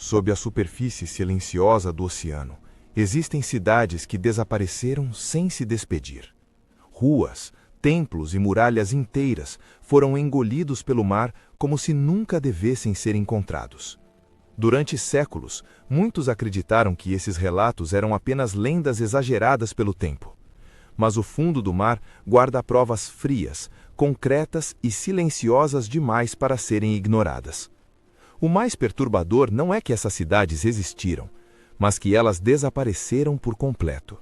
Sob a superfície silenciosa do oceano, existem cidades que desapareceram sem se despedir. Ruas, templos e muralhas inteiras foram engolidos pelo mar como se nunca devessem ser encontrados. Durante séculos, muitos acreditaram que esses relatos eram apenas lendas exageradas pelo tempo. Mas o fundo do mar guarda provas frias, concretas e silenciosas demais para serem ignoradas. O mais perturbador não é que essas cidades existiram, mas que elas desapareceram por completo.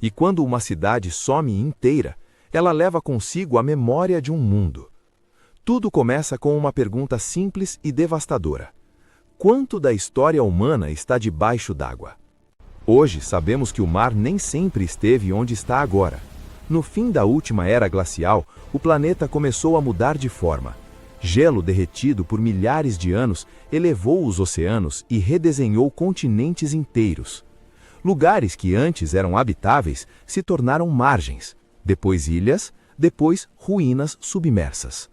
E quando uma cidade some inteira, ela leva consigo a memória de um mundo. Tudo começa com uma pergunta simples e devastadora: quanto da história humana está debaixo d'água? Hoje sabemos que o mar nem sempre esteve onde está agora. No fim da última era glacial, o planeta começou a mudar de forma. Gelo derretido por milhares de anos elevou os oceanos e redesenhou continentes inteiros. Lugares que antes eram habitáveis se tornaram margens, depois ilhas, depois ruínas submersas.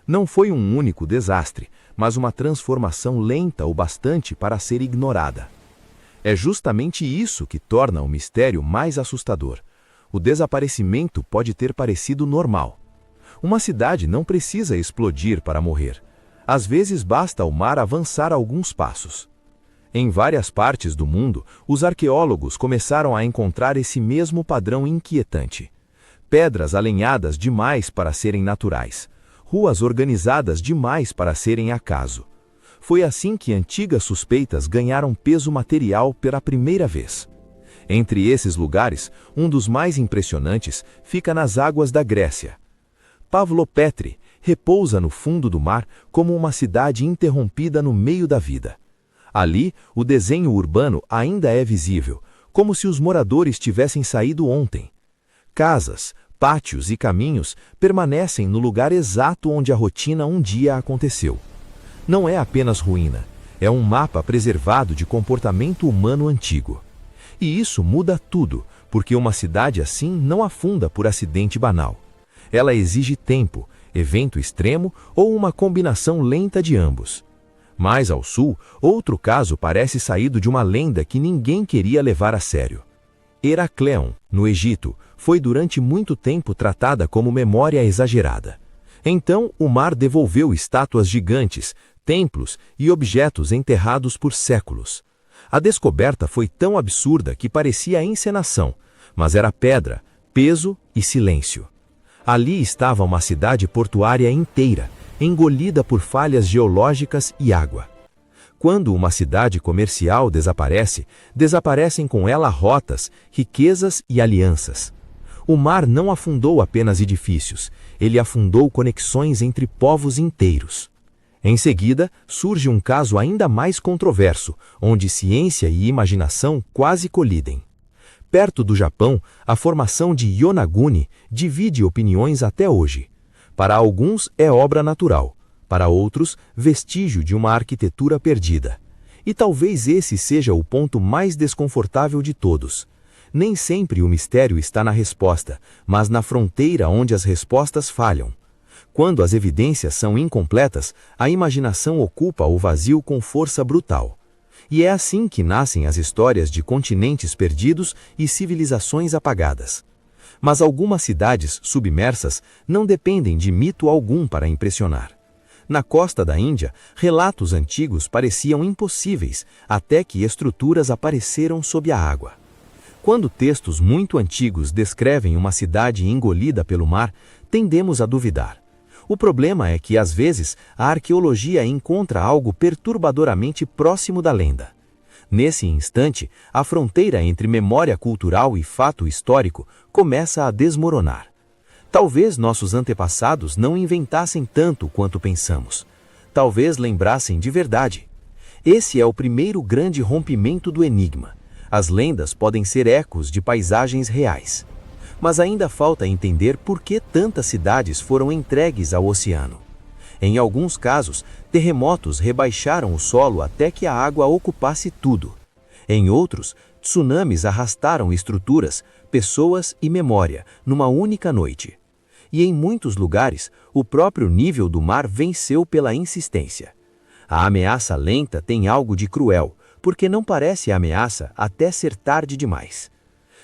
Não foi um único desastre, mas uma transformação lenta o bastante para ser ignorada. É justamente isso que torna o mistério mais assustador. O desaparecimento pode ter parecido normal. Uma cidade não precisa explodir para morrer. Às vezes basta o mar avançar alguns passos. Em várias partes do mundo, os arqueólogos começaram a encontrar esse mesmo padrão inquietante. Pedras alinhadas demais para serem naturais. Ruas organizadas demais para serem acaso. Foi assim que antigas suspeitas ganharam peso material pela primeira vez. Entre esses lugares, um dos mais impressionantes fica nas águas da Grécia. Pavlopetri repousa no fundo do mar como uma cidade interrompida no meio da vida. Ali, o desenho urbano ainda é visível, como se os moradores tivessem saído ontem. Casas, pátios e caminhos permanecem no lugar exato onde a rotina um dia aconteceu. Não é apenas ruína, é um mapa preservado de comportamento humano antigo. E isso muda tudo, porque uma cidade assim não afunda por acidente banal. Ela exige tempo, evento extremo ou uma combinação lenta de ambos. Mais ao sul, outro caso parece saído de uma lenda que ninguém queria levar a sério. Heracleion, no Egito, foi durante muito tempo tratada como memória exagerada. Então, o mar devolveu estátuas gigantes, templos e objetos enterrados por séculos. A descoberta foi tão absurda que parecia encenação, mas era pedra, peso e silêncio. Ali estava uma cidade portuária inteira, engolida por falhas geológicas e água. Quando uma cidade comercial desaparece, desaparecem com ela rotas, riquezas e alianças. O mar não afundou apenas edifícios, ele afundou conexões entre povos inteiros. Em seguida, surge um caso ainda mais controverso, onde ciência e imaginação quase colidem. Perto do Japão, a formação de Yonaguni divide opiniões até hoje. Para alguns é obra natural, para outros, vestígio de uma arquitetura perdida. E talvez esse seja o ponto mais desconfortável de todos. Nem sempre o mistério está na resposta, mas na fronteira onde as respostas falham. Quando as evidências são incompletas, a imaginação ocupa o vazio com força brutal. E é assim que nascem as histórias de continentes perdidos e civilizações apagadas. Mas algumas cidades submersas não dependem de mito algum para impressionar. Na costa da Índia, relatos antigos pareciam impossíveis até que estruturas apareceram sob a água. Quando textos muito antigos descrevem uma cidade engolida pelo mar, tendemos a duvidar. O problema é que, às vezes, a arqueologia encontra algo perturbadoramente próximo da lenda. Nesse instante, a fronteira entre memória cultural e fato histórico começa a desmoronar. Talvez nossos antepassados não inventassem tanto quanto pensamos. Talvez lembrassem de verdade. Esse é o primeiro grande rompimento do enigma. As lendas podem ser ecos de paisagens reais. Mas ainda falta entender por que tantas cidades foram entregues ao oceano. Em alguns casos, terremotos rebaixaram o solo até que a água ocupasse tudo. Em outros, tsunamis arrastaram estruturas, pessoas e memória numa única noite. E em muitos lugares, o próprio nível do mar venceu pela insistência. A ameaça lenta tem algo de cruel, porque não parece ameaça até ser tarde demais.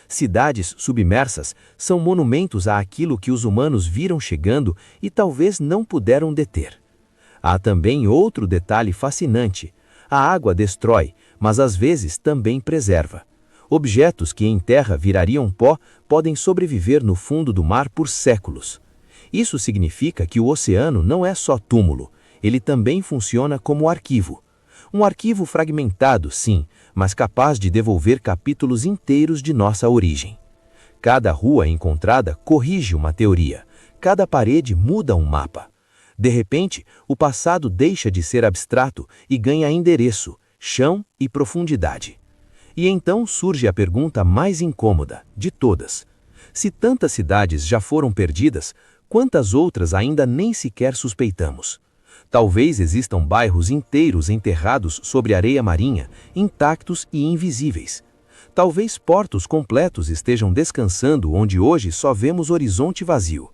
Cidades submersas são monumentos àquilo que os humanos viram chegando e talvez não puderam deter. Há também outro detalhe fascinante. A água destrói, mas às vezes também preserva. Objetos que em terra virariam pó podem sobreviver no fundo do mar por séculos. Isso significa que o oceano não é só túmulo, ele também funciona como arquivo. Um arquivo fragmentado, sim, mas capaz de devolver capítulos inteiros de nossa origem. Cada rua encontrada corrige uma teoria, cada parede muda um mapa. De repente, o passado deixa de ser abstrato e ganha endereço, chão e profundidade. E então surge a pergunta mais incômoda de todas. Se tantas cidades já foram perdidas, quantas outras ainda nem sequer suspeitamos? Talvez existam bairros inteiros enterrados sobre areia marinha, intactos e invisíveis. Talvez portos completos estejam descansando onde hoje só vemos horizonte vazio.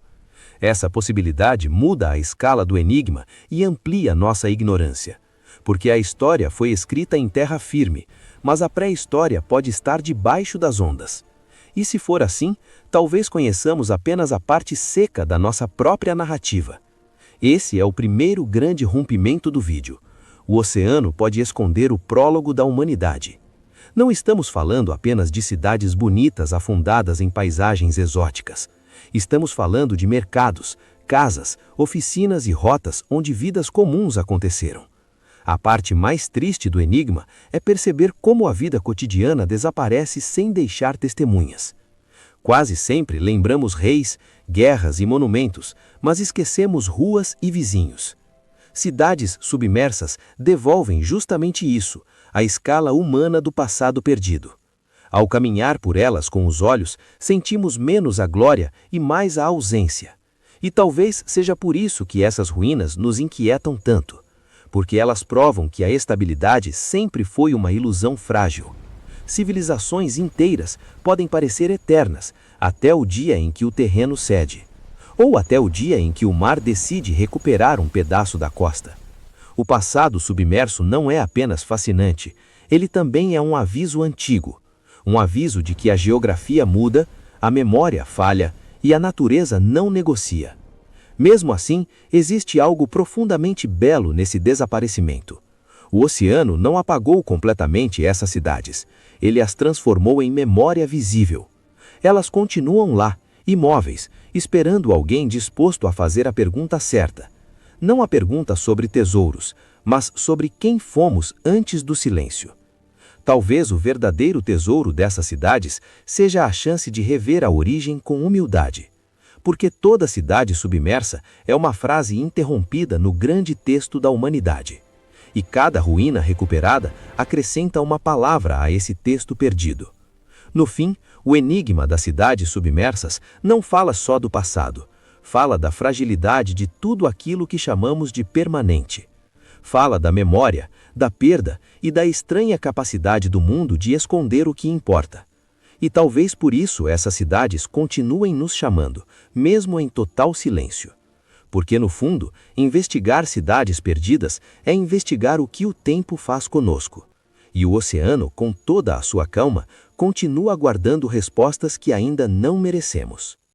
Essa possibilidade muda a escala do enigma e amplia nossa ignorância. Porque a história foi escrita em terra firme, mas a pré-história pode estar debaixo das ondas. E se for assim, talvez conheçamos apenas a parte seca da nossa própria narrativa. Esse é o primeiro grande rompimento do vídeo. O oceano pode esconder o prólogo da humanidade. Não estamos falando apenas de cidades bonitas afundadas em paisagens exóticas. Estamos falando de mercados, casas, oficinas e rotas onde vidas comuns aconteceram. A parte mais triste do enigma é perceber como a vida cotidiana desaparece sem deixar testemunhas. Quase sempre lembramos reis, guerras e monumentos, mas esquecemos ruas e vizinhos. Cidades submersas devolvem justamente isso, a escala humana do passado perdido. Ao caminhar por elas com os olhos, sentimos menos a glória e mais a ausência. E talvez seja por isso que essas ruínas nos inquietam tanto, porque elas provam que a estabilidade sempre foi uma ilusão frágil. Civilizações inteiras podem parecer eternas, até o dia em que o terreno cede, ou até o dia em que o mar decide recuperar um pedaço da costa. O passado submerso não é apenas fascinante, ele também é um aviso antigo, um aviso de que a geografia muda, a memória falha e a natureza não negocia. Mesmo assim, existe algo profundamente belo nesse desaparecimento. O oceano não apagou completamente essas cidades, ele as transformou em memória visível. Elas continuam lá, imóveis, esperando alguém disposto a fazer a pergunta certa. Não a pergunta sobre tesouros, mas sobre quem fomos antes do silêncio. Talvez o verdadeiro tesouro dessas cidades seja a chance de rever a origem com humildade. Porque toda cidade submersa é uma frase interrompida no grande texto da humanidade. E cada ruína recuperada acrescenta uma palavra a esse texto perdido. No fim, o enigma das cidades submersas não fala só do passado, fala da fragilidade de tudo aquilo que chamamos de permanente. Fala da memória, da perda e da estranha capacidade do mundo de esconder o que importa. E talvez por isso essas cidades continuem nos chamando, mesmo em total silêncio. Porque, no fundo, investigar cidades perdidas é investigar o que o tempo faz conosco. E o oceano, com toda a sua calma, continua guardando respostas que ainda não merecemos.